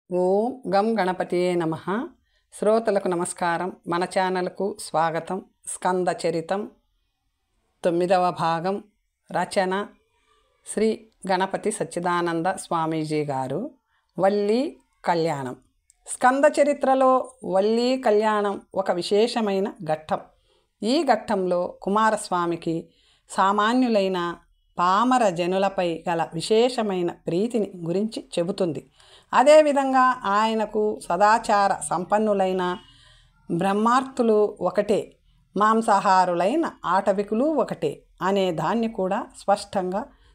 ఓం గం గణపతియే నమః. శ్రోతలకు నమస్కారం. మన ఛానల్కు స్వాగతం. స్కంద చరితం 9వ భాగం. రచన శ్రీ గణపతి సచ్చిదానంద స్వామీజీ గారు. వల్లీ కళ్యాణం. స్కంద చరిత్రలో వల్లీ కళ్యాణం ఒక విశేషమైన ఘట్టం. ఈ ఘట్టంలో కుమారస్వామికి సామాన్యులైన పామర జనులపై గల విశేషమైన ప్రీతిని గురించి చెబుతుంది. అదేవిధంగా ఆయనకు సదాచార సంపన్నులైన బ్రహ్మార్తులు ఒకటే, మాంసాహారులైన ఆటవికులు ఒకటే అనే దాన్ని కూడా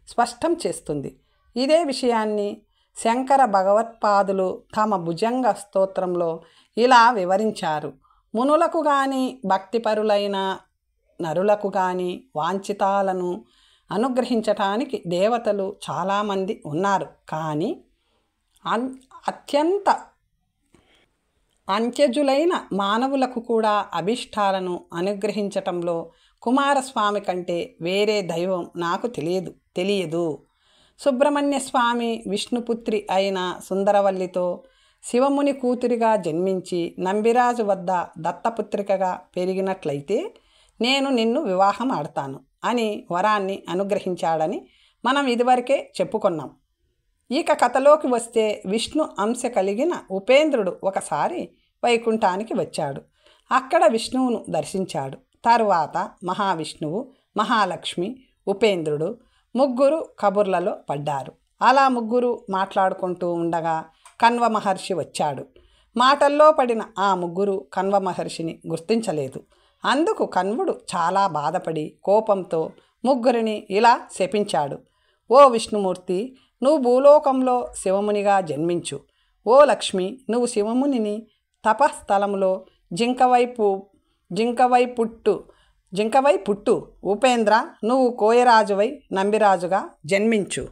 స్పష్టం చేస్తుంది. ఇదే విషయాన్ని శంకర భగవత్పాదులు తమ భుజంగ స్తోత్రంలో ఇలా వివరించారు. మునులకు గాని భక్తిపరులైన నరులకు గాని వాంఛితాలను అనుగ్రహించటానికి దేవతలు చాలామంది ఉన్నారు. కానీ అత్యంత అంత్యజులైన మానవులకు కూడా అభిష్టాలను అనుగ్రహించటంలో కుమారస్వామి కంటే వేరే దైవం నాకు తెలియదు. సుబ్రహ్మణ్య స్వామి విష్ణుపుత్రి అయిన సుందరవల్లితో శివముని కూతురిగా జన్మించి నంబిరాజు వద్ద దత్తపుత్రికగా పెరిగినట్లయితే నేను నిన్ను వివాహం ఆడతాను అని వరాన్ని అనుగ్రహించాడని మనం ఇదివరకే చెప్పుకున్నాం. ఇక కథలోకి వస్తే, విష్ణు అంశ కలిగిన ఉపేంద్రుడు ఒకసారి వైకుంఠానికి వచ్చాడు. అక్కడ విష్ణువును దర్శించాడు. తరువాత మహావిష్ణువు, మహాలక్ష్మి, ఉపేంద్రుడు ముగ్గురు కబుర్లలో పడ్డారు. అలా ముగ్గురు మాట్లాడుకుంటూ ఉండగా కణ్వ మహర్షి వచ్చాడు. మాటల్లో పడిన ఆ ముగ్గురు కణ్వ మహర్షిని గుర్తించలేదు. అందుకు కణ్వుడు చాలా బాధపడి కోపంతో ముగ్గురిని ఇలా శపించాడు. ఓ విష్ణుమూర్తి, నువ్వు భూలోకంలో శివమునిగా జన్మించు. ఓ లక్ష్మి, నువ్వు శివమునిని తపస్థలంలో జింకవై పుట్టు. ఉపేంద్ర, నువ్వు కోయరాజువై నంబిరాజుగా జన్మించు.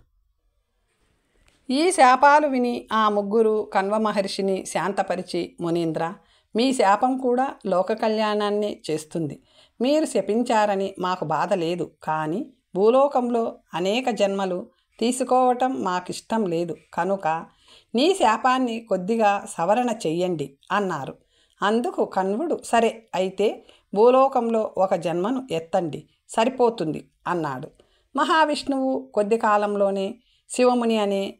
ఈ శాపాలు విని ఆ ముగ్గురు కణ్వ మహర్షిని శాంతపరిచి, మునీంద్ర, మీ శాపం కూడా లోక కళ్యాణాన్ని చేస్తుంది. మీరు శపించారని మాకు బాధ లేదు. కానీ భూలోకంలో అనేక జన్మలు తీసుకోవటం మాకిష్టం లేదు. కనుక నీ శాపాన్ని కొద్దిగా సవరణ చెయ్యండి అన్నారు. అందుకు కణ్వుడు, సరే అయితే భూలోకంలో ఒక జన్మను ఎత్తండి, సరిపోతుంది అన్నాడు. మహావిష్ణువు కొద్ది కాలంలోనే శివముని అనే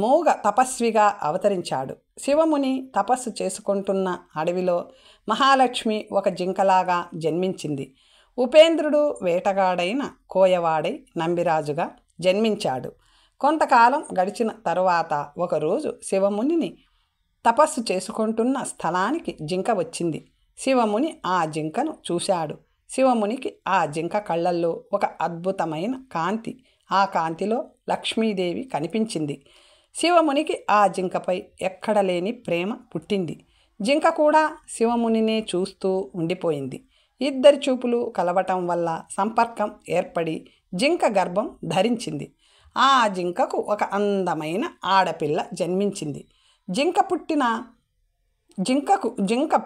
మూగ తపస్విగా అవతరించాడు. శివముని తపస్సు చేసుకుంటున్న అడవిలో మహాలక్ష్మి ఒక జింకలాగా జన్మించింది. ఉపేంద్రుడు వేటగాడైన కోయవాడై నంబిరాజుగా జన్మించాడు. కొంతకాలం గడిచిన తరువాత ఒకరోజు శివమునిని తపస్సు చేసుకుంటున్న స్థలానికి జింక వచ్చింది. శివముని ఆ జింకను చూశాడు. శివమునికి ఆ జింక కళ్ళల్లో ఒక అద్భుతమైన కాంతి, ఆ కాంతిలో లక్ష్మీదేవి కనిపించింది. శివమునికి ఆ జింకపై ఎక్కడలేని ప్రేమ పుట్టింది. జింక కూడా శివమునినే చూస్తూ ఉండిపోయింది. ఇద్దరి చూపులు కలవటం వల్ల సంపర్కం ఏర్పడి జింక గర్భం ధరించింది. ఆ జింకకు ఒక అందమైన ఆడపిల్ల జన్మించింది. జింక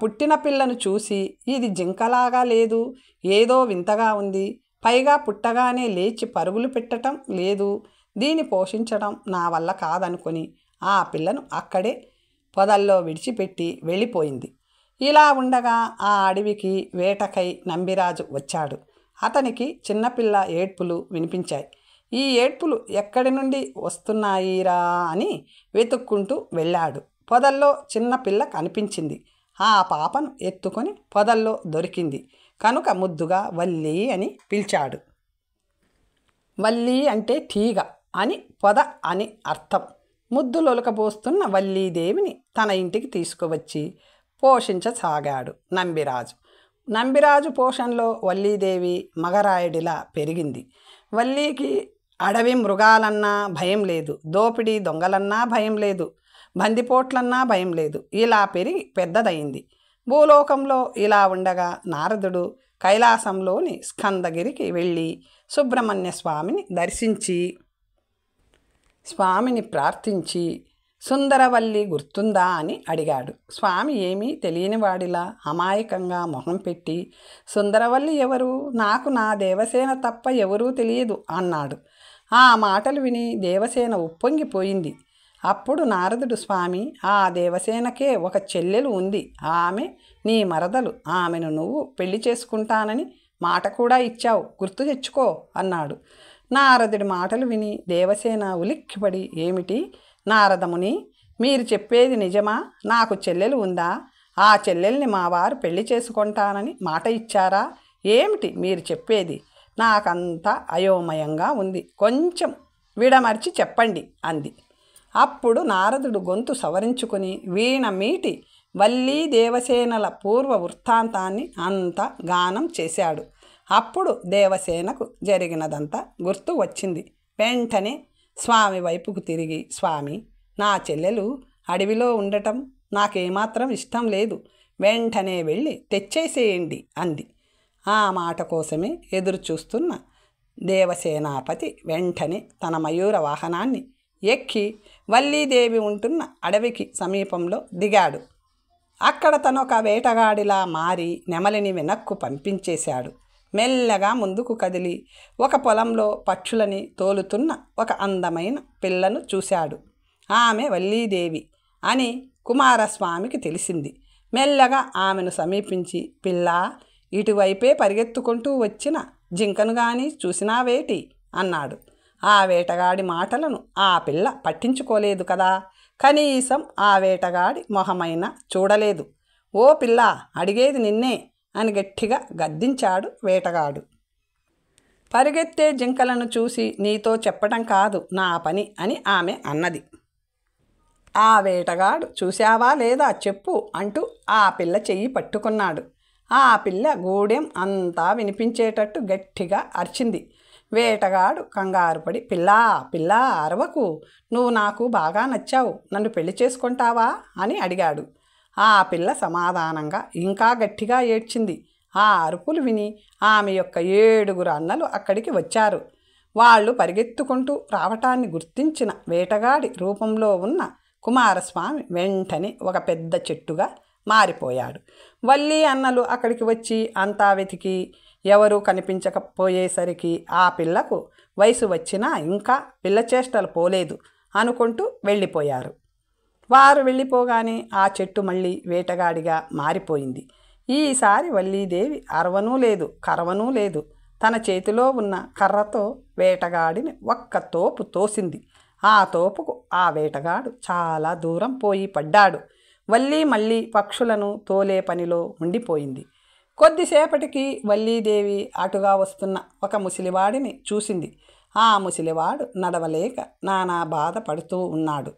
పుట్టిన పిల్లను చూసి, ఇది జింకలాగా లేదు, ఏదో వింతగా ఉంది, పైగా పుట్టగానే లేచి పరుగులు పెట్టడం లేదు, దీన్ని పోషించడం నా వల్ల కాదనుకొని ఆ పిల్లను అక్కడే పొదల్లో విడిచిపెట్టి వెళ్ళిపోయింది. ఇలా ఉండగా ఆ అడవికి వేటకై నంబిరాజు వచ్చాడు. అతనికి చిన్నపిల్ల ఏడ్పులు వినిపించాయి. ఈ ఏడ్పులు ఎక్కడి నుండి వస్తున్నాయిరా అని వెతుక్కుంటూ వెళ్ళాడు. పొదల్లో చిన్నపిల్ల కనిపించింది. ఆ పాపను ఎత్తుకొని పొదల్లో దొరికింది కనుక ముద్దుగా వల్లి అని పిలిచాడు. వల్లి అంటే తీగ అని, పొద అని అర్థం. ముద్దులొలకబోస్తున్న వల్లీదేవిని తన ఇంటికి తీసుకువచ్చి పోషించసాగాడు నంబిరాజు. నంబిరాజు పోషణలో వల్లీదేవి మగరాయుడిలా పెరిగింది. వల్లీకి అడవి మృగాలన్నా భయం లేదు, దోపిడీ దొంగలన్నా భయం లేదు, బందిపోట్లన్నా భయం లేదు. ఇలా పెరిగి పెద్దదయింది. భూలోకంలో ఇలా ఉండగా నారదుడు కైలాసంలోని స్కందగిరికి వెళ్ళి సుబ్రహ్మణ్య స్వామిని దర్శించి స్వామిని ప్రార్థించి, సుందరవల్లి గుర్తుందా అని అడిగాడు. స్వామి ఏమీ తెలియని వాడిలా అమాయకంగా మొహం పెట్టి, సుందరవల్లి ఎవరు? నాకు నా దేవసేన తప్ప ఎవరూ తెలియదు అన్నాడు. ఆ మాటలు విని దేవసేన ఉప్పొంగిపోయింది. అప్పుడు నారదుడు, స్వామి, ఆ దేవసేనకే ఒక చెల్లెలు ఉంది, ఆమె నీ మరదలు, ఆమెను నువ్వు పెళ్లి చేసుకుంటానని మాట కూడా ఇచ్చావు, గుర్తు తెచ్చుకో అన్నాడు. నారదుడి మాటలు విని దేవసేన ఉలిక్కిపడి, ఏమిటి నారదముని, మీరు చెప్పేది నిజమా? నాకు చెల్లెలు ఉందా? ఆ చెల్లెల్ని మా వారు పెళ్లి చేసుకుంటానని మాట ఇచ్చారా? ఏమిటి మీరు చెప్పేది? నాకంతా అయోమయంగా ఉంది, కొంచెం విడమర్చి చెప్పండి అంది. అప్పుడు నారదుడు గొంతు సవరించుకుని వీణ మీటి వల్లీ దేవసేనల పూర్వ వృత్తాంతాన్ని అంతా గానం చేశాడు. అప్పుడు దేవసేనకు జరిగినదంతా గుర్తు వచ్చింది. వెంటనే స్వామి వైపుకు తిరిగి, స్వామి, నా చెల్లెలు అడవిలో ఉండటం నాకేమాత్రం ఇష్టం లేదు, వెంటనే వెళ్ళి తెచ్చేసేయండి అంది. ఆ మాట కోసమే ఎదురు చూస్తున్న దేవసేనాపతి వెంటనే తన మయూర వాహనాన్ని ఎక్కి వల్లీదేవి ఉంటున్న అడవికి సమీపంలో దిగాడు. అక్కడ తనొక వేటగాడిలా మారి నెమలిని వెనక్కు పంపించేశాడు. మెల్లగా ముందుకు కదిలి ఒక పొలంలో పక్షులని తోలుతున్న ఒక అందమైన పిల్లను చూశాడు. ఆమె వల్లీదేవి అని కుమారస్వామికి తెలిసింది. మెల్లగా ఆమెను సమీపించి, పిల్లా, ఇటువైపే పరిగెత్తుకుంటూ వచ్చిన జింకను గాని చూసినావేటి అన్నాడు. ఆ వేటగాడి మాటలను ఆ పిల్ల పట్టించుకోలేదు కదా, కనీసం ఆ వేటగాడి మొహమైనా చూడలేదు. ఓ పిల్ల, అడిగేది నిన్నే అని గట్టిగా గద్దించాడు వేటగాడు. పరిగెత్తే జింకలను చూసి నీతో చెప్పటం కాదు నా పని అని ఆమె అన్నది. ఆ వేటగాడు చూశావా లేదా చెప్పు అంటూ ఆ పిల్ల చెయ్యి పట్టుకున్నాడు. ఆ పిల్ల గూడెం అంతా వినిపించేటట్టు గట్టిగా అరిచింది. వేటగాడు కంగారుపడి, పిల్లా పిల్లా అరవకు, నువ్వు నాకు బాగా నచ్చావు, నన్ను పెళ్లి చేసుకుంటావా అని అడిగాడు. ఆ పిల్ల సమాధానంగా ఇంకా గట్టిగా ఏడ్చింది. ఆ అరుపులు విని ఆమె యొక్క 7 అన్నలు అక్కడికి వచ్చారు. వాళ్ళు పరిగెత్తుకుంటూ రావటాన్ని గుర్తించిన వేటగాడి రూపంలో ఉన్న కుమారస్వామి వెంటనే ఒక పెద్ద చెట్టుగా మారిపోయాడు. వల్లి అన్నలు అక్కడికి వచ్చి అంతా వెతికి ఎవరూ కనిపించకపోయేసరికి ఆ పిల్లకు వయసు వచ్చినా ఇంకా పిల్ల చేష్టలు పోలేదు అనుకుంటూ వెళ్ళిపోయారు. వారు వెళ్ళిపోగానే ఆ చెట్టు మళ్ళీ వేటగాడిగా మారిపోయింది. ఈసారి వల్లీదేవి అరవనూ లేదు, కరవనూ లేదు. తన చేతిలో ఉన్న కర్రతో వేటగాడిని ఒక్క తోపు తోసింది. ఆ తోపుకు ఆ వేటగాడు చాలా దూరం పోయి పడ్డాడు. వల్లి మళ్ళీ పక్షులను తోలే పనిలో ఉండిపోయింది. కొద్దిసేపటికి వల్లీదేవి అటుగా వస్తున్న ఒక ముసలివాడిని చూసింది. ఆ ముసలివాడు నడవలేక నానా బాధపడుతూ ఉన్నాడు.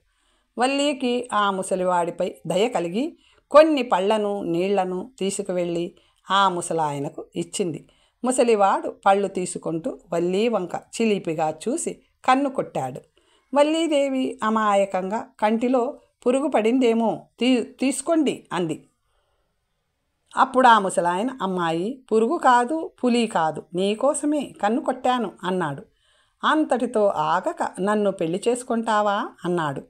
వల్లీకి ఆ ముసలివాడిపై దయ కలిగి కొన్ని పళ్లను నీళ్లను తీసుకువెళ్ళి ఆ ముసలాయనకు ఇచ్చింది. ముసలివాడు పళ్ళు తీసుకుంటూ వల్లీ వంక చిలిపిగా చూసి కన్ను కొట్టాడు. వల్లీదేవి అమాయకంగా, కంటిలో పురుగు పడిందేమో, తీసుకోండి అంది. అప్పుడు ఆ ముసలాయన, అమ్మాయి, పురుగు కాదు, పులి కాదు, నీకోసమే కన్ను కొట్టాను అన్నాడు. అంతటితో ఆగక, నన్ను పెళ్లి చేసుకుంటావా అన్నాడు.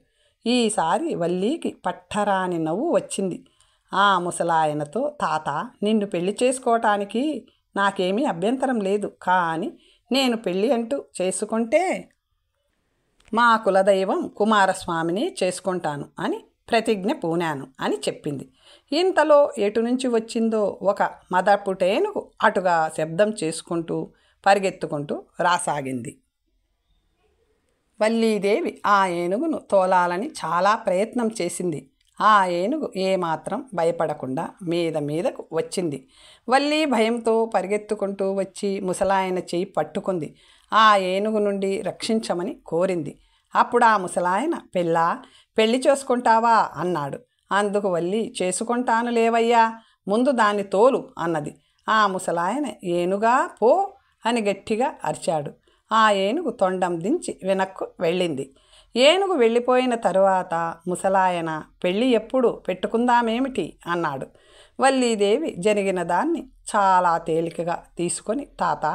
ఈసారి వల్లీకి పట్టరాని నవ్వు వచ్చింది. ఆ ముసలాయనతో, తాత, నిన్ను పెళ్లి చేసుకోవటానికి నాకేమీ అభ్యంతరం లేదు, కానీ నేను పెళ్ళి అంటూ చేసుకుంటే మా కులదైవం కుమారస్వామిని చేసుకుంటాను అని ప్రతిజ్ఞ పూనాను అని చెప్పింది. ఇంతలో ఎటు నుంచి వచ్చిందో ఒక మదపుటేనుగు అటుగా శబ్దం చేసుకుంటూ పరిగెత్తుకుంటూ రాసాగింది. వల్లీదేవి ఆ ఏనుగును తోలాలని చాలా ప్రయత్నం చేసింది. ఆ ఏనుగు ఏమాత్రం భయపడకుండా మీదకు వచ్చింది. వల్లి భయంతో పరిగెత్తుకుంటూ వచ్చి ముసలాయన చెయ్యి పట్టుకుంది. ఆ ఏనుగు నుండి రక్షించమని కోరింది. అప్పుడు ఆ ముసలాయన, పిల్లా, పెళ్లి చేసుకుంటావా అన్నాడు. అందుకు వల్లి, చేసుకుంటాను లేవయ్యా, ముందు దాన్ని తోలు అన్నది. ఆ ముసలాయన, ఏనుగా పో అని గట్టిగా అరిచాడు. ఆ ఏనుగు తొండం దించి వెనక్కు వెళ్ళింది. ఏనుగు వెళ్ళిపోయిన తరువాత ముసలాయన, పెళ్ళి ఎప్పుడు పెట్టుకుందామేమిటి అన్నాడు. వల్లీదేవి జరిగిన దాన్ని చాలా తేలికగా తీసుకొని, తాత,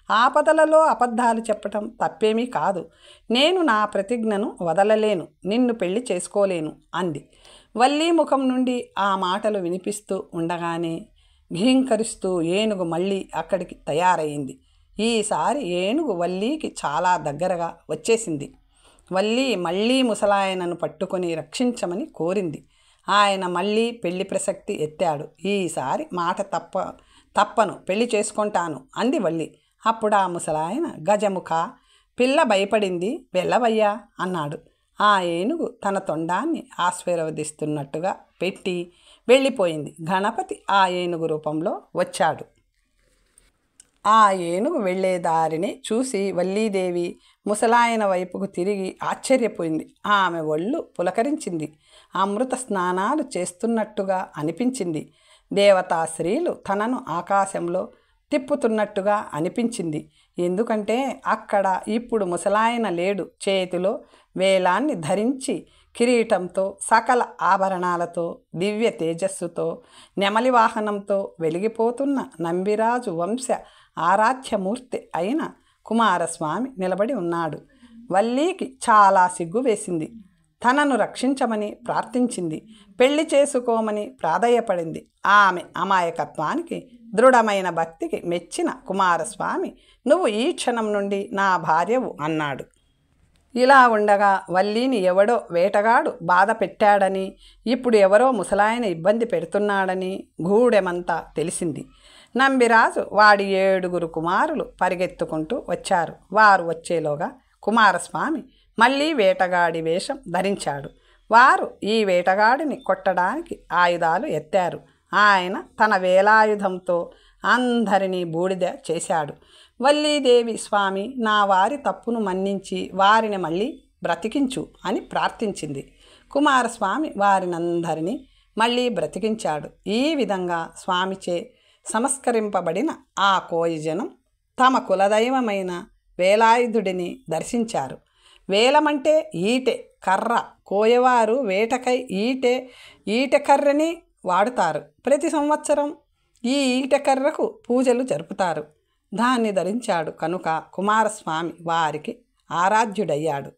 ఆపదలలో అబద్ధాలు చెప్పటం తప్పేమీ కాదు, నేను నా ప్రతిజ్ఞను వదలలేను, నిన్ను పెళ్లి చేసుకోలేను అంది. వల్లి ముఖం నుండి ఆ మాటలు వినిపిస్తూ ఉండగానే ఘీంకరిస్తూ ఏనుగు మళ్ళీ అక్కడికి తయారయింది. ఈసారి ఏనుగు వల్లీకి చాలా దగ్గరగా వచ్చేసింది. వల్లి మళ్ళీ ముసలాయనను పట్టుకొని రక్షించమని కోరింది. ఆయన మళ్ళీ పెళ్లి ప్రసక్తి ఎత్తాడు. ఈసారి మాట తప్పను, పెళ్లి చేసుకుంటాను అంది వల్లి. అప్పుడు ఆ ముసలాయన, గజముఖ, పిల్ల భయపడింది, వెళ్ళవయ్యా అన్నాడు. ఆ ఏనుగు తన తొండాన్ని ఆశీర్వదిస్తున్నట్టుగా పెట్టి వెళ్ళిపోయింది. గణపతి ఆ ఏనుగు రూపంలో వచ్చాడు. ఆ ఏనుగు వెళ్లే దారిని చూసి వల్లీదేవి ముసలాయన వైపుకు తిరిగి ఆశ్చర్యపోయింది. ఆమె ఒళ్ళు పులకరించింది. అమృత స్నానాలు చేస్తున్నట్టుగా అనిపించింది. దేవతాశ్రీలు తనను ఆకాశంలో తిప్పుతున్నట్టుగా అనిపించింది. ఎందుకంటే అక్కడ ఇప్పుడు ముసలాయన లేడు. చేతిలో వేలాన్ని ధరించి కిరీటంతో, సకల ఆభరణాలతో, దివ్య తేజస్సుతో, నెమలి వాహనంతో వెలిగిపోతున్న నంబిరాజు వంశ ఆరాధ్యమూర్తి అయిన కుమారస్వామి నిలబడి ఉన్నాడు. వల్లీకి చాలా సిగ్గు వేసింది. తనను రక్షించమని ప్రార్థించింది. పెళ్లి చేసుకోమని ప్రాధేయపడింది. ఆమె అమాయకత్వానికి, దృఢమైన భక్తికి మెచ్చిన కుమారస్వామి, నువ్వు ఈ క్షణం నుండి నా భార్యవు అన్నాడు. ఇలా ఉండగా వల్లీని ఎవడో వేటగాడు బాధ పెట్టాడని, ఇప్పుడు ఎవరో ముసలాయన ఇబ్బంది పెడుతున్నాడని గూడెమంతా తెలిసింది. నంబిరాజు వాడి 7 కుమారులు పరిగెత్తుకుంటూ వచ్చారు. వారు వచ్చేలోగా కుమారస్వామి మళ్ళీ వేటగాడి వేషం ధరించాడు. వారు ఈ వేటగాడిని కొట్టడానికి ఆయుధాలు ఎత్తారు. ఆయన తన వేలాయుధంతో అందరినీ బూడిద చేశాడు. వల్లీదేవి, స్వామి, నా వారి తప్పును మన్నించి వారిని మళ్ళీ బ్రతికించు అని ప్రార్థించింది. కుమారస్వామి వారినందరినీ మళ్ళీ బ్రతికించాడు. ఈ విధంగా స్వామిచే సంస్కరింపబడిన ఆ కోయజనం తమ కులదైవమైన వేలాయుధుడిని దర్శించారు. వేలమంటే ఈటె, కర్ర. కోయవారు వేటకై ఈటెకర్రని వాడుతారు. ప్రతి సంవత్సరం ఈ ఈటెకర్రకు పూజలు జరుపుతారు. దాన్ని ధరించాడు కనుక కుమారస్వామి వారికి ఆరాధ్యుడయ్యాడు.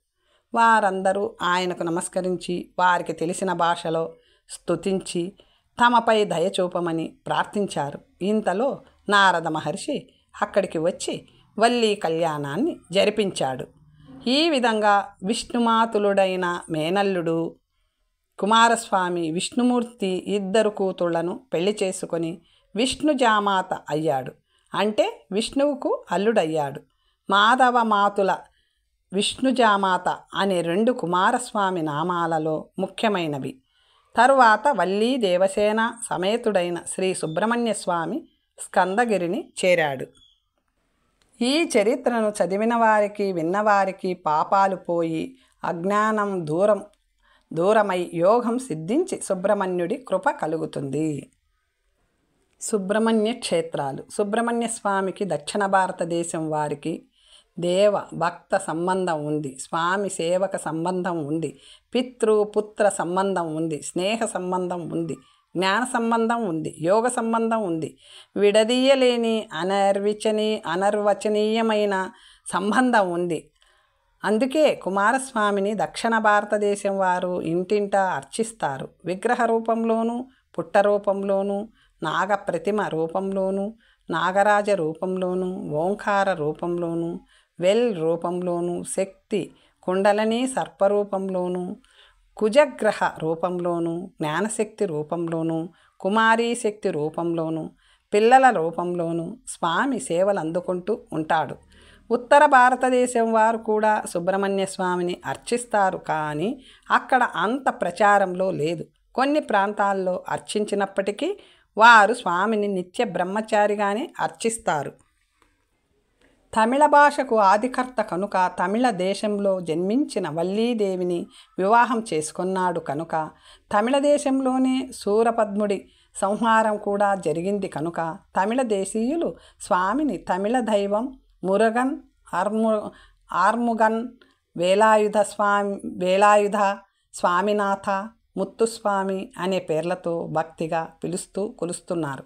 వారందరూ ఆయనకు నమస్కరించి వారికి తెలిసిన భాషలో స్తుతించి తమపై దయచూపమని ప్రార్థించారు. ఇంతలో నారద మహర్షి అక్కడికి వచ్చి వల్లీ కళ్యాణాన్ని జరిపించాడు. ఈ విధంగా విష్ణుమాతులుడైన మేనల్లుడు కుమారస్వామి విష్ణుమూర్తి 2 కూతుళ్లను పెళ్లి చేసుకొని విష్ణుజామాత అయ్యాడు. అంటే విష్ణువుకు అల్లుడయ్యాడు. మాధవమాతుల విష్ణుజామాత అనే 2 కుమారస్వామి నామాలలో ముఖ్యమైనవి. తరువాత వల్లీ దేవసేన సమేతుడైన శ్రీ సుబ్రహ్మణ్య స్వామి స్కందగిరిని చేరాడు. ఈ చరిత్రను చదివిన వారికి, విన్నవారికి పాపాలు పోయి అజ్ఞానం దూరమై యోగం సిద్ధించి సుబ్రహ్మణ్యుడి కృప కలుగుతుంది. సుబ్రహ్మణ్య క్షేత్రాలు. సుబ్రహ్మణ్య స్వామికి దక్షిణ భారతదేశం వారికి దేవ భక్త సంబంధం ఉంది. స్వామి సేవక సంబంధం ఉంది. పితృపుత్ర సంబంధం ఉంది. స్నేహ సంబంధం ఉంది. జ్ఞాన సంబంధం ఉంది. యోగ సంబంధం ఉంది. విడదీయలేని అనర్వచనీయమైన సంబంధం ఉంది. అందుకే కుమారస్వామిని దక్షిణ భారతదేశం వారు ఇంటింటా అర్చిస్తారు. విగ్రహ రూపంలోనూ, పుట్ట రూపంలోనూ, నాగప్రతిమ రూపంలోనూ, నాగరాజ రూపంలోనూ, ఓంకార రూపంలోనూ, వెల్ రూపంలోనూ, శక్తి కుండలని సర్పరూపంలోనూ, కుజగ్రహ రూపంలోనూ, జ్ఞానశక్తి రూపంలోనూ, కుమారీ శక్తి రూపంలోనూ, పిల్లల రూపంలోనూ స్వామి సేవలు అందుకుంటూ ఉంటాడు. ఉత్తర భారతదేశం వారు కూడా సుబ్రహ్మణ్య స్వామిని అర్చిస్తారు. కానీ అక్కడ అంత ప్రచారంలో లేదు. కొన్ని ప్రాంతాల్లో అర్చించినప్పటికీ వారు స్వామిని నిత్య బ్రహ్మచారిగానే అర్చిస్తారు. తమిళ భాషకు ఆదికర్త కనుక తమిళ దేశంలో జన్మించిన వల్లీదేవిని వివాహం చేసుకున్నాడు కనుక తమిళ దేశంలోనే శూరపద్ముడి సంహారం కూడా జరిగింది కనుక తమిళ దేశీయులు స్వామిని తమిళ దైవం మురుగన్, ఆర్ముగన్, వేలాయుధ, స్వామినాథ, ముత్తుస్వామి అనే పేర్లతో భక్తిగా కొలుస్తున్నారు.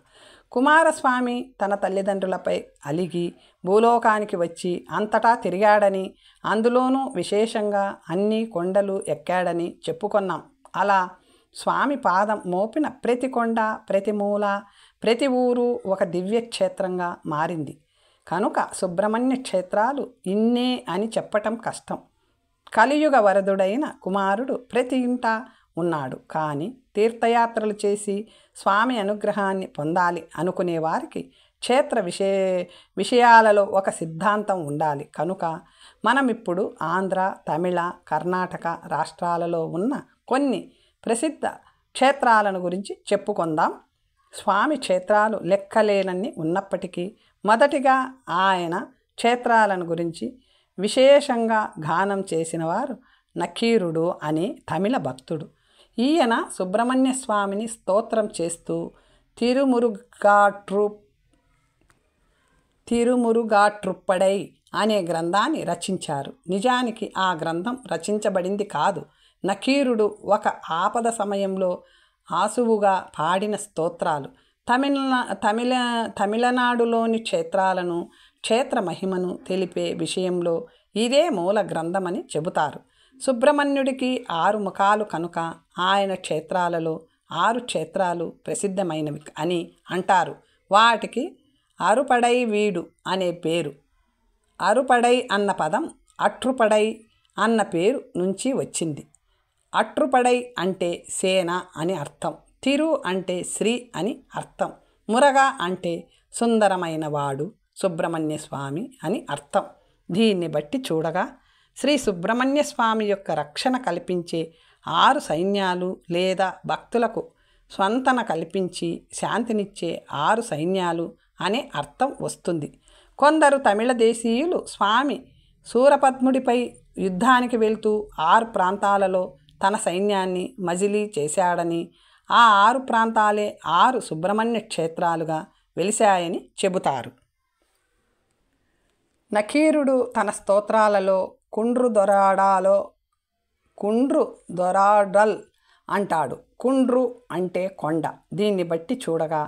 కుమారస్వామి తన తల్లిదండ్రులపై అలిగి భూలోకానికి వచ్చి అంతటా తిరిగాడని, అందులోనూ విశేషంగా అన్ని కొండలు ఎక్కాడని చెప్పుకున్నాం. అలా స్వామి పాదం మోపిన ప్రతి కొండ, ప్రతి మూల, ప్రతి ఊరు ఒక దివ్యక్షేత్రంగా మారింది. కనుక సుబ్రహ్మణ్య క్షేత్రాలు ఇన్నే అని చెప్పటం కష్టం. కలియుగ వరదుడైన కుమారుడు ప్రతి ఇంట ఉన్నాడు. కానీ తీర్థయాత్రలు చేసి స్వామి అనుగ్రహాన్ని పొందాలి అనుకునే వారికి క్షేత్ర విషయాలలో ఒక సిద్ధాంతం ఉండాలి. కనుక మనం ఇప్పుడు ఆంధ్ర, తమిళ, కర్ణాటక రాష్ట్రాలలో ఉన్న కొన్ని ప్రసిద్ధ క్షేత్రాలను గురించి చెప్పుకుందాం. స్వామి క్షేత్రాలు లెక్కలేనన్ని ఉన్నప్పటికీ మొదటిగా ఆయన క్షేత్రాలను గురించి విశేషంగా గానం చేసిన వారు నకీరుడు అనే తమిళ భక్తుడు. ఈయన సుబ్రహ్మణ్య స్వామిని స్తోత్రం చేస్తూ తిరుమురుగాట్రుప్పడై అనే గ్రంథాన్ని రచించారు. నిజానికి ఆ గ్రంథం రచించబడింది కాదు. నకీరుడు ఒక ఆపద సమయంలో ఆసువుగా పాడిన స్తోత్రాలు. తమిళనాడులోని క్షేత్రాలను, క్షేత్ర మహిమను తెలిపే విషయంలో ఇదే మూల గ్రంథమని చెబుతారు. సుబ్రహ్మణ్యుడికి 6 ముఖాలు కనుక ఆయన క్షేత్రాలలో 6 క్షేత్రాలు ప్రసిద్ధమైనవి అని అంటారు. వాటికి అరుపడై వీడు అనే పేరు. అరుపడై అన్న పదం అట్రుపడై అన్న పేరు నుంచి వచ్చింది. అట్రుపడై అంటే సేన అని అర్థం. తిరు అంటే శ్రీ అని అర్థం. మురగ అంటే సుందరమైన వాడు, సుబ్రహ్మణ్య స్వామి అని అర్థం. దీన్ని బట్టి చూడగా శ్రీ సుబ్రహ్మణ్య స్వామి యొక్క రక్షణ కల్పించే 6 సైన్యాలు లేదా భక్తులకు స్వంతన కల్పించి శాంతినిచ్చే 6 సైన్యాలు అనే అర్థం వస్తుంది. కొందరు తమిళ దేశీయులు స్వామి సూరపద్ముడిపై యుద్ధానికి వెళ్తూ 6 ప్రాంతాలలో తన సైన్యాన్ని మజిలీ చేశాడని, ఆ 6 ప్రాంతాలే 6 సుబ్రహ్మణ్య క్షేత్రాలుగా వెలిశాయని చెబుతారు. నకీరుడు తన స్తోత్రాలలో కుండ్రు దొరాడల్ అంటాడు. కుండ్రు అంటే కొండ. దీన్ని బట్టి చూడగా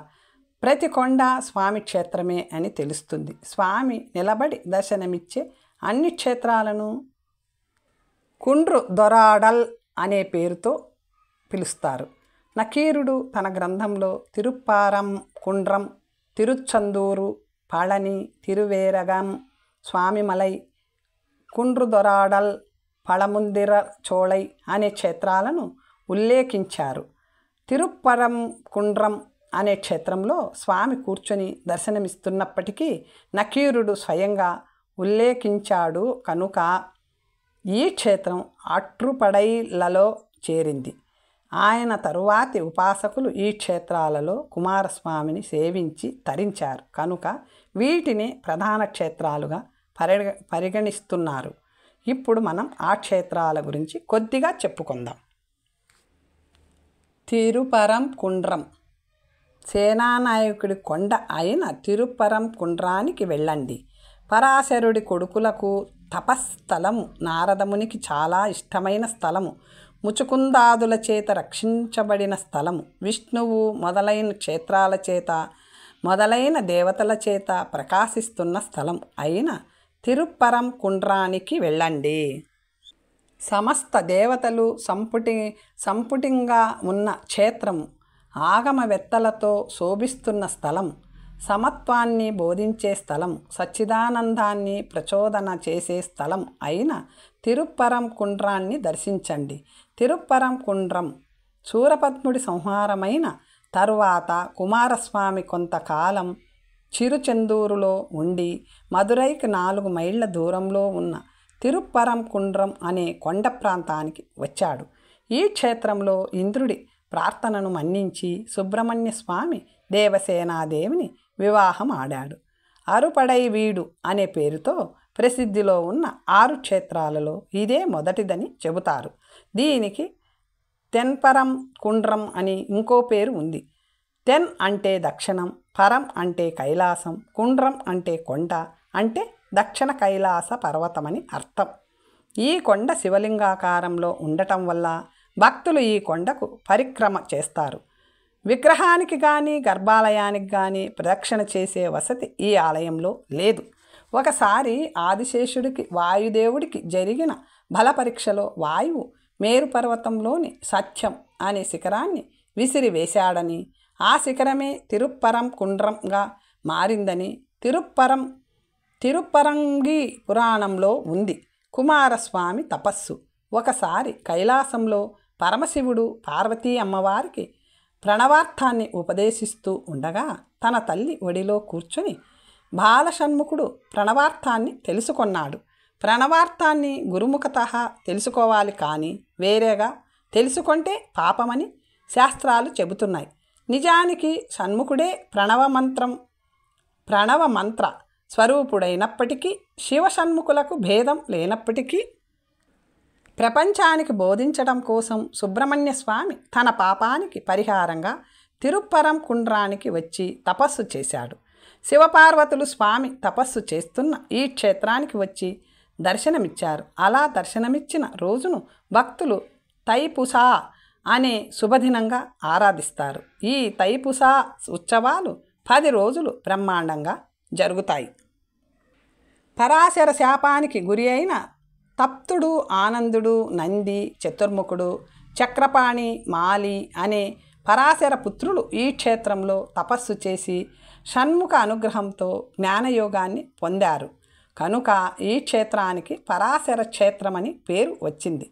ప్రతి కొండ స్వామి క్షేత్రమే అని తెలుస్తుంది. స్వామి నిలబడి దర్శనమిచ్చే అన్ని క్షేత్రాలను కుండ్రు దొరాడల్ అనే పేరుతో పిలుస్తారు. నకీరుడు తన గ్రంథంలో తిరుప్పారం కుండ్రం, తిరుచందూరు, పళని, తిరువేరగం, స్వామిమలై, కుండ్రుదొరాడల్, పళముందిర చోళై అనే క్షేత్రాలను ఉల్లేఖించారు. తిరుప్పరం కుండ్రం అనే క్షేత్రంలో స్వామి కూర్చొని దర్శనమిస్తున్నప్పటికీ నకీరుడు స్వయంగా ఉల్లేఖించాడు కనుక ఈ క్షేత్రం అట్రుపడైలలో చేరింది. ఆయన తరువాతి ఉపాసకులు ఈ క్షేత్రాలలో కుమారస్వామిని సేవించి తరించారు కనుక వీటిని ప్రధాన క్షేత్రాలుగా పరిగణిస్తున్నారు. ఇప్పుడు మనం ఆ క్షేత్రాల గురించి కొద్దిగా చెప్పుకుందాం. తిరుపరం కుండ్రం. సేనానాయకుడి కొండ అయిన తిరుపరం కుండ్రానికి వెళ్ళండి. పరాశరుడి కొడుకులకు తపస్థలము, నారదమునికి చాలా ఇష్టమైన స్థలము, ముచుకుందాదుల చేత రక్షించబడిన స్థలము, విష్ణువు మొదలైన క్షేత్రాల చేత, మొదలైన దేవతల చేత ప్రకాశిస్తున్న స్థలం అయిన తిరుపరం కుండ్రానికి వెళ్ళండి. సమస్త దేవతలు సంపుటింగా ఉన్న క్షేత్రము, ఆగమవెత్తలతో శోభిస్తున్న స్థలం, సమత్వాన్ని బోధించే స్థలం, సచ్చిదానందాన్ని ప్రచోదన చేసే స్థలం అయిన తిరుపరం కుండ్రాన్ని దర్శించండి. తిరుపరం కుండ్రం సూరపద్ముడి సంహారమైన తరువాత కుమారస్వామి కొంతకాలం చిరుచెందూరులో ఉండి మదురైకి 4 మైళ్ళ దూరంలో ఉన్న తిరుపరం కుండ్రం అనే కొండ ప్రాంతానికి వచ్చాడు. ఈ క్షేత్రంలో ఇంద్రుడి ప్రార్థనను మన్నించి సుబ్రహ్మణ్య స్వామి దేవసేనాదేవిని వివాహం ఆడాడు. అరుపడై వీడు అనే పేరుతో ప్రసిద్ధిలో ఉన్న 6 క్షేత్రాలలో ఇదే మొదటిదని చెబుతారు. దీనికి తెన్పరం కుండ్రం అని ఇంకో పేరు ఉంది. తెన్ అంటే దక్షిణం, పరం అంటే కైలాసం, కుండ్రం అంటే కొండ అంటే దక్షిణ కైలాస పర్వతమని అర్థం. ఈ కొండ శివలింగాకారంలో ఉండటం వల్ల భక్తులు ఈ కొండకు పరిక్రమ చేస్తారు. విగ్రహానికి కానీ గర్భాలయానికి కానీ ప్రదక్షిణ చేసే వసతి ఈ ఆలయంలో లేదు. ఒకసారి ఆదిశేషుడికి వాయుదేవుడికి జరిగిన బల పరీక్షలో వాయువు మేరు పర్వతంలోని సత్యం అనే శిఖరాన్ని విసిరి వేశాడని, ఆ శిఖరమే తిరుపరం కుండ్రంగా మారిందని తిరుప్పరంగి పురాణంలో ఉంది. కుమారస్వామి తపస్సు. ఒకసారి కైలాసంలో పరమశివుడు పార్వతీ అమ్మవారికి ప్రణవార్థాన్ని ఉపదేశిస్తూ ఉండగా తన తల్లి ఒడిలో కూర్చొని బాలషణ్ముఖుడు ప్రణవార్థాన్ని తెలుసుకొన్నాడు. ప్రణవార్థాన్ని గురుముఖతః తెలుసుకోవాలి, కానీ వేరేగా తెలుసుకుంటే పాపమని శాస్త్రాలు చెబుతున్నాయి. నిజానికి షణ్ముఖుడే ప్రణవ మంత్ర స్వరూపుడైనప్పటికీ, శివషణ్ముఖులకు భేదం లేనప్పటికీ ప్రపంచానికి బోధించడం కోసం సుబ్రహ్మణ్య స్వామి తన పాపానికి పరిహారంగా తిరుప్పరంకుండ్రానికి వచ్చి తపస్సు చేశాడు. శివపార్వతులు స్వామి తపస్సు చేస్తున్న ఈ క్షేత్రానికి వచ్చి దర్శనమిచ్చారు. అలా దర్శనమిచ్చిన రోజును భక్తులు తైపుసా అనే శుభదినంగా ఆరాధిస్తారు. ఈ తైపుసా ఉత్సవాలు 10 రోజులు బ్రహ్మాండంగా జరుగుతాయి. పరాశర శాపానికి గురి అయిన తప్తుడు, ఆనందుడు, నంది, చతుర్ముఖుడు, చక్రపాణి, మాలి అనే పరాశర పుత్రులు ఈ క్షేత్రంలో తపస్సు చేసి షణ్ముఖ అనుగ్రహంతో జ్ఞానయోగాన్ని పొందారు. కనుక ఈ క్షేత్రానికి పరాశర క్షేత్రమని పేరు వచ్చింది.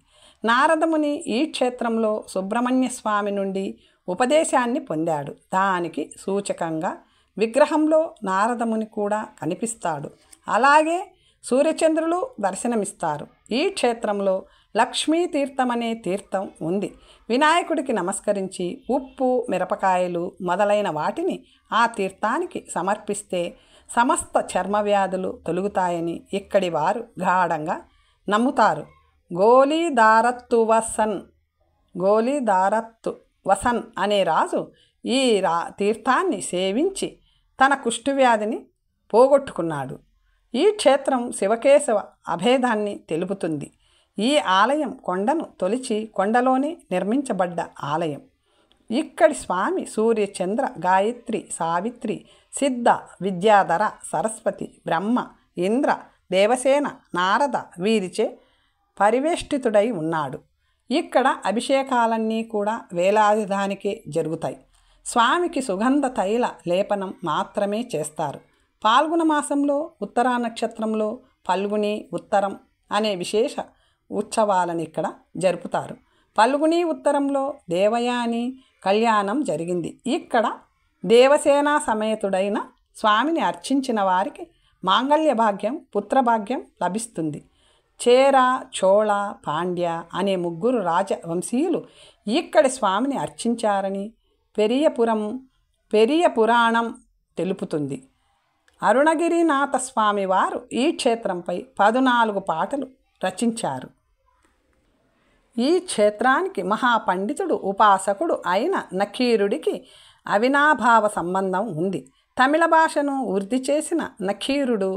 నారదముని ఈ క్షేత్రంలో సుబ్రహ్మణ్య స్వామి నుండి ఉపదేశాన్ని పొందాడు. దానికి సూచకంగా విగ్రహంలో నారదముని కూడా కనిపిస్తాడు. అలాగే సూర్యచంద్రులు దర్శనమిస్తారు. ఈ క్షేత్రంలో లక్ష్మీ తీర్థం అనే తీర్థం ఉంది. వినాయకుడికి నమస్కరించి ఉప్పు, మిరపకాయలు మొదలైన వాటిని ఆ తీర్థానికి సమర్పిస్తే సమస్త చర్మవ్యాధులు తొలుగుతాయని ఇక్కడి వారు గాఢంగా నమ్ముతారు. గోలీదారత్తు వసన్ అనే రాజు ఈ తీర్థాన్ని సేవించి తన కుష్ఠవ్యాధిని పోగొట్టుకున్నాడు. ఈ క్షేత్రం శివకేశవ అభేదాన్ని తెలుపుతుంది. ఈ ఆలయం కొండను తొలిచి కొండలోనే నిర్మించబడ్డ ఆలయం. ఇక్కడి స్వామి సూర్యచంద్ర, గాయత్రి, సావిత్రి, సిద్ధ, విద్యాధర, సరస్వతి, బ్రహ్మ, ఇంద్ర, దేవసేన, నారద వీరిచే పరివేష్టితుడై ఉన్నాడు. ఇక్కడ అభిషేకాలన్నీ కూడా వేలాదిదానికే జరుగుతాయి. స్వామికి సుగంధ తైల లేపనం మాత్రమే చేస్తారు. పాల్గొన మాసంలో ఉత్తరా నక్షత్రంలో పల్గుని ఉత్తరం అనే విశేష ఉత్సవాలను ఇక్కడ జరుపుతారు. పల్గుని ఉత్తరంలో దేవయాని కళ్యాణం జరిగింది. ఇక్కడ దేవసేన సమేతుడైన స్వామిని అర్చించిన వారికి మాంగళ్య భాగ్యం, పుత్రభాగ్యం లభిస్తుంది. చేర, చోళ, పాండ్య అనే 3 రాజవంశీయులు ఇక్కడి స్వామిని అర్చించారని పెరియ పురాణం తెలుపుతుంది. అరుణగిరినాథ స్వామి వారు ఈ క్షేత్రంపై 14 పాటలు రచించారు. ఈ క్షేత్రానికి మహాపండితుడు, ఉపాసకుడు అయిన నకీరుడికి అవినాభావ సంబంధం ఉంది. తమిళ భాషను వృద్ధి చేసిన నకీరుడు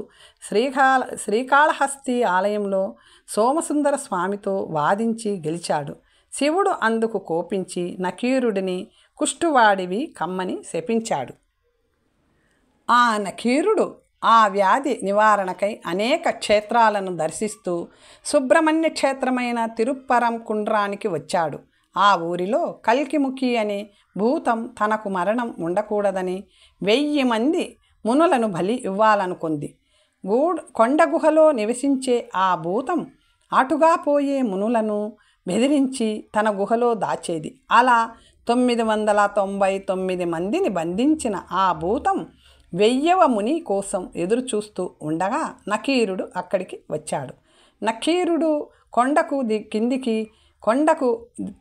శ్రీకాళహస్తి ఆలయంలో సోమసుందర స్వామితో వాదించి గెలిచాడు. శివుడు అందుకు కోపించి నకీరుడిని కుష్ఠువాడివి కమ్మని శపించాడు. ఆ నకీరుడు ఆ వ్యాధి నివారణకై అనేక క్షేత్రాలను దర్శిస్తూ సుబ్రహ్మణ్య క్షేత్రమైన తిరుప్పరంకుండ్రానికి వచ్చాడు. ఆ ఊరిలో కల్కిముఖి అనే భూతం తనకు మరణం ఉండకూడదని 1000 మంది మునులను బలి ఇవ్వాలనుకుంది. కొండ గుహలో నివసించే ఆ భూతం అటుగా పోయే మునులను బెదిరించి తన గుహలో దాచేది. అలా 999 మందిని బంధించిన ఆ భూతం 1000వ ముని కోసం ఎదురు చూస్తూ ఉండగా నకీరుడు అక్కడికి వచ్చాడు. నకీరుడు కొండకు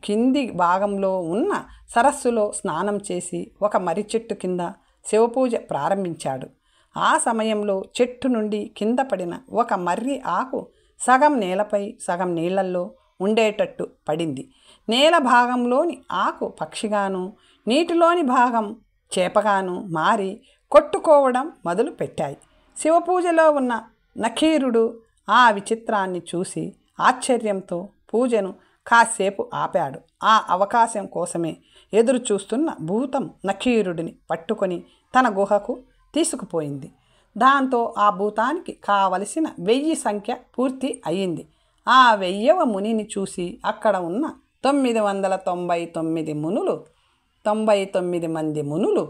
కింది భాగంలో ఉన్న సరస్సులో స్నానం చేసి ఒక మర్రి చెట్టు కింద శివపూజ ప్రారంభించాడు. ఆ సమయంలో చెట్టు నుండి కింద పడిన ఒక మర్రి ఆకు సగం నేలపై సగం నీళ్లల్లో ఉండేటట్టు పడింది. నేల భాగంలోని ఆకు పక్షిగాను, నీటిలోని భాగం చేపగాను మారి కొట్టుకోవడం మొదలు పెట్టాయి. శివపూజలో ఉన్న నకీరుడు ఆ విచిత్రాన్ని చూసి ఆశ్చర్యంతో పూజను కాసేపు ఆపాడు. ఆ అవకాశం కోసమే ఎదురు చూస్తున్న భూతం నకీరుడిని పట్టుకొని తన గుహకు తీసుకుపోయింది. దాంతో ఆ భూతానికి కావలసిన 1000 సంఖ్య పూర్తి అయ్యింది. ఆ 1000వ మునిని చూసి అక్కడ ఉన్న 99 మంది మునులు,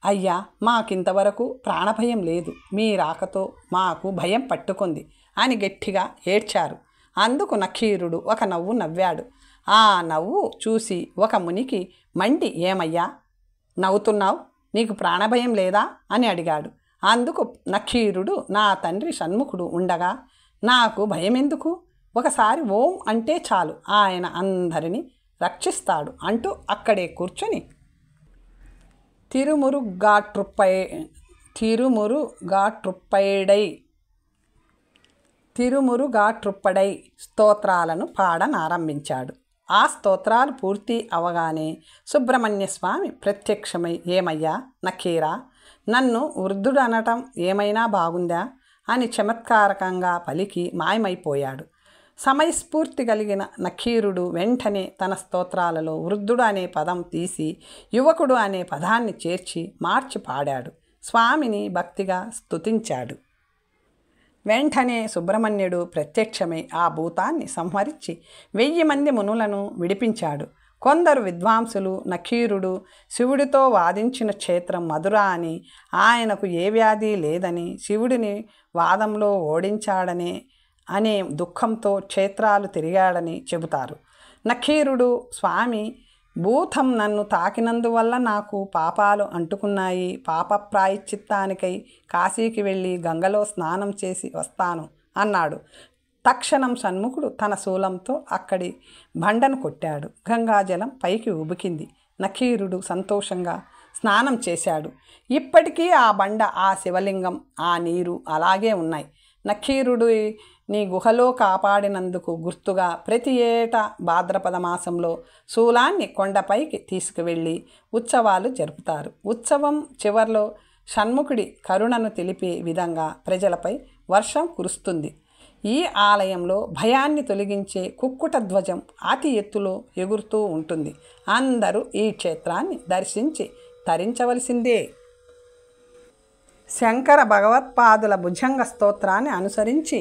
అయ్యా, మాకింతవరకు ప్రాణభయం లేదు, మీ రాకతో మాకు భయం పట్టుకుంది అని గట్టిగా ఏడ్చారు. అందుకు నఖీరుడు ఒక నవ్వు నవ్వాడు. ఆ నవ్వు చూసి ఒక మునికి మండి, ఏమయ్యా నవ్వుతున్నావు, నీకు ప్రాణభయం లేదా అని అడిగాడు. అందుకు నఖీరుడు, నా తండ్రి షణ్ముఖుడు ఉండగా నాకు భయమెందుకు, ఒకసారి ఓం అంటే చాలు ఆయన అందరినీ రక్షిస్తాడు అంటూ అక్కడే కూర్చొని తిరుమురుగాట్రుప్పడై స్తోత్రాలను పాడనారంభించాడు. ఆ స్తోత్రాలు పూర్తి అవగానే సుబ్రహ్మణ్య స్వామి ప్రత్యక్షమై, ఏమయ్యా నఖీరా, నన్ను వృద్ధుడనటం ఏమైనా బాగుందా అని చమత్కారకంగా పలికి మాయమైపోయాడు. సమయస్ఫూర్తి కలిగిన నఖీరుడు వెంటనే తన స్తోత్రాలలో వృద్ధుడు అనే పదం తీసి యువకుడు అనే పదాన్ని చేర్చి మార్చి పాడాడు. స్వామిని భక్తిగా స్తుతించాడు. వెంటనే సుబ్రహ్మణ్యుడు ప్రత్యక్షమై ఆ భూతాన్ని సంహరించి 1000 మంది మునులను విడిపించాడు. కొందరు విద్వాంసులు నఖీరుడు శివుడితో వాదించిన క్షేత్రం మధుర అని, ఆయనకు ఏ వ్యాధి లేదని, శివుడిని వాదంలో ఓడించాడనే అనే దుఃఖంతో క్షేత్రాలు తిరిగాడని చెబుతారు. నఖీరుడు, స్వామి భూతం నన్ను తాకినందువల్ల నాకు పాపాలు అంటుకున్నాయి, పాప ప్రాయశ్చిత్తానికై కాశీకి వెళ్ళి గంగలో స్నానం చేసి వస్తాను అన్నాడు. తక్షణం షణ్ముఖుడు తన శూలంతో అక్కడి బండను కొట్టాడు. గంగాజలం పైకి ఉబికింది. నఖీరుడు సంతోషంగా స్నానం చేశాడు. ఇప్పటికీ ఆ బండ, ఆ శివలింగం, ఆ నీరు అలాగే ఉన్నాయి. నఖీరుడు నీ గుహలో కాపాడినందుకు గుర్తుగా ప్రతి ఏటా భాద్రపద మాసంలో శూలాన్ని కొండపైకి తీసుకువెళ్ళి ఉత్సవాలు జరుపుతారు. ఉత్సవం చివర్లో షణ్ముఖుడి కరుణను తెలిపే విధంగా ప్రజలపై వర్షం కురుస్తుంది. ఈ ఆలయంలో భయాన్ని తొలగించే కుక్కుట ధ్వజం అతి ఎత్తులో ఎగురుతూ ఉంటుంది. అందరూ ఈ క్షేత్రాన్ని దర్శించి తరించవలసిందే. శంకర భగవత్పాదుల భుజంగ స్తోత్రాన్ని అనుసరించి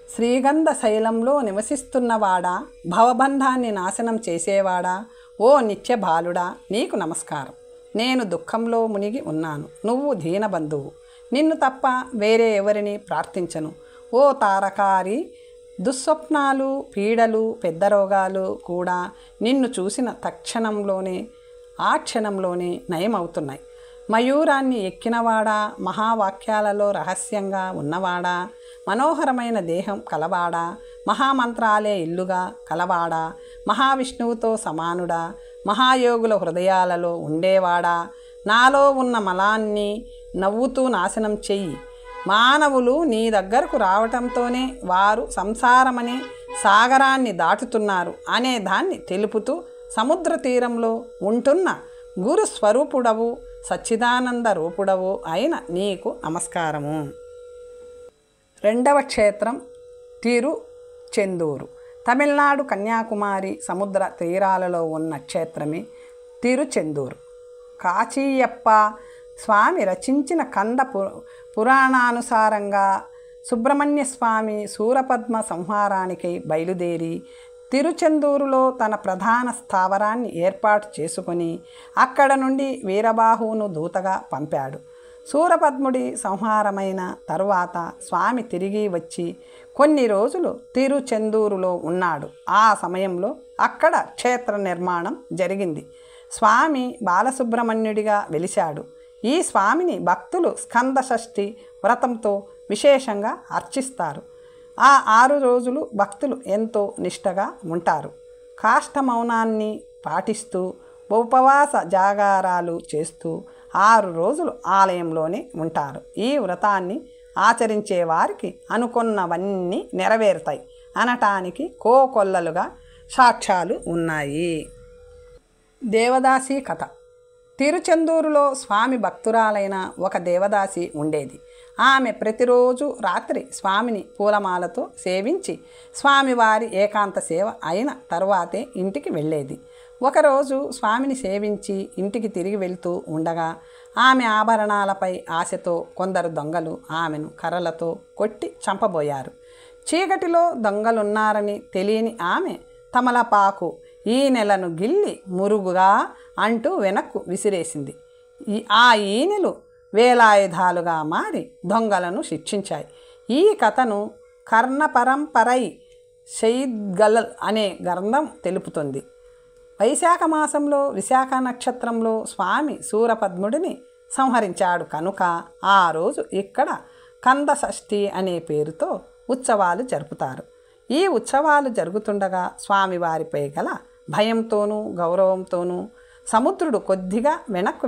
శ్రీగంధ శైలంలో నివసిస్తున్నవాడా, భవబంధాన్ని నాశనం చేసేవాడా, ఓ నిత్య బాలుడా, నీకు నమస్కారం. నేను దుఃఖంలో మునిగి ఉన్నాను, నువ్వు దీనబంధువు, నిన్ను తప్ప వేరే ఎవరిని ప్రార్థించను. ఓ తారకారి, దుస్వప్నాలు, పీడలు, పెద్ద రోగాలు కూడా నిన్ను చూసిన తక్షణంలోనే ఆ క్షణంలోనే నయమవుతున్నాయి. మయూరాన్ని ఎక్కినవాడా, మహావాక్యాలలో రహస్యంగా ఉన్నవాడా, మనోహరమైన దేహం కలవాడా, మహామంత్రాలే ఇల్లుగా కలవాడా, మహావిష్ణువుతో సమానుడా, మహాయోగుల హృదయాలలో ఉండేవాడా, నాలో ఉన్న మలాన్ని నవ్వుతూ నాశనం చెయ్యి. మానవులు నీ దగ్గరకు రావటంతోనే వారు సంసారమనే సాగరాన్ని దాటుతున్నారు అనే దాన్ని తెలుపుతూ సముద్ర తీరంలో ఉంటున్న గురు స్వరూపుడవు, సచ్చిదానంద రూపుడవు అయిన నీకు నమస్కారము. రెండవ క్షేత్రం తిరుచెందూరు. తమిళనాడు కన్యాకుమారి సముద్ర తీరాలలో ఉన్న క్షేత్రమే తిరుచెందూరు. కాచీయప్ప స్వామి రచించిన కంద పురాణానుసారంగా సుబ్రహ్మణ్య స్వామి శూరపద్మ సంహారానికై బయలుదేరి తిరుచెందూరులో తన ప్రధాన స్థావరాన్ని ఏర్పాటు చేసుకొని అక్కడ నుండి వీరబాహువును దూతగా పంపాడు. శూరపద్ముడి సంహారమైన తరువాత స్వామి తిరిగి వచ్చి కొన్ని రోజులు తిరుచెందూరులో ఉన్నాడు. ఆ సమయంలో అక్కడ క్షేత్ర నిర్మాణం జరిగింది. స్వామి బాలసుబ్రహ్మణ్యుడిగా వెలిశాడు. ఈ స్వామిని భక్తులు స్కంద షష్ఠి వ్రతంతో విశేషంగా అర్చిస్తారు. ఆ 6 రోజులు భక్తులు ఎంతో నిష్టగా ఉంటారు. కాష్ట మౌనాన్ని పాటిస్తూ ఉపవాస జాగారాలు చేస్తూ 6 రోజులు ఆలయంలోనే ఉంటారు. ఈ వ్రతాన్ని ఆచరించే వారికి అనుకున్నవన్నీ నెరవేరుతాయి అనటానికి కోకొల్లలుగా సాక్ష్యాలు ఉన్నాయి. దేవదాసి కథ. తిరుచెందూరులో స్వామి భక్తురాలైన ఒక దేవదాసి ఉండేది. ఆమె ప్రతిరోజు రాత్రి స్వామిని పూలమాలతో సేవించి స్వామివారి ఏకాంత సేవ అయిన తరువాతే ఇంటికి వెళ్ళేది. ఒకరోజు స్వామిని సేవించి ఇంటికి తిరిగి వెళ్తూ ఉండగా ఆమె ఆభరణాలపై ఆశతో కొందరు దొంగలు ఆమెను కర్రలతో కొట్టి చంపబోయారు. చీకటిలో దొంగలున్నారని తెలియని ఆమె తమలపాకు ఈ నెలను గిల్లి మురుగుగా అంటూ వెనక్కు విసిరేసింది. ఆ ఈనెలు వేలాయుధాలుగా మారి దొంగలను శిక్షించాయి. ఈ కథను కర్ణపరంపరై షయిద్గల్ అనే గ్రంథం తెలుపుతుంది. వైశాఖ మాసంలో విశాఖ నక్షత్రంలో స్వామి శూరపద్ముడిని సంహరించాడు కనుక ఆ రోజు ఇక్కడ కంద షష్ఠి అనే పేరుతో ఉత్సవాలు జరుపుతారు. ఈ ఉత్సవాలు జరుగుతుండగా స్వామివారిపై గల భయంతోనూ గౌరవంతోనూ సముద్రుడు కొద్దిగా వెనక్కు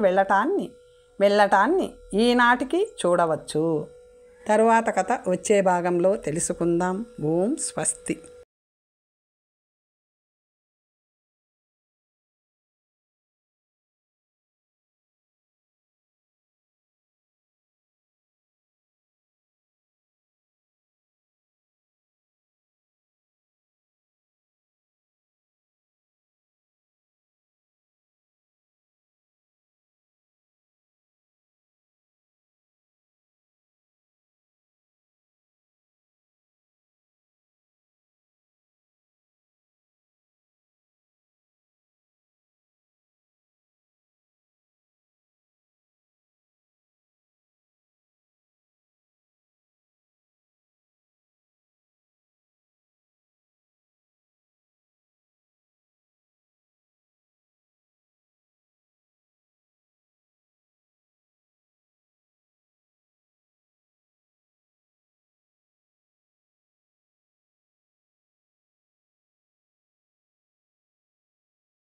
వెళ్ళటాన్ని ఈనాటికి చూడవచ్చు. తరువాత కథ వచ్చే భాగంలో తెలుసుకుందాం. ఓం స్వస్తి.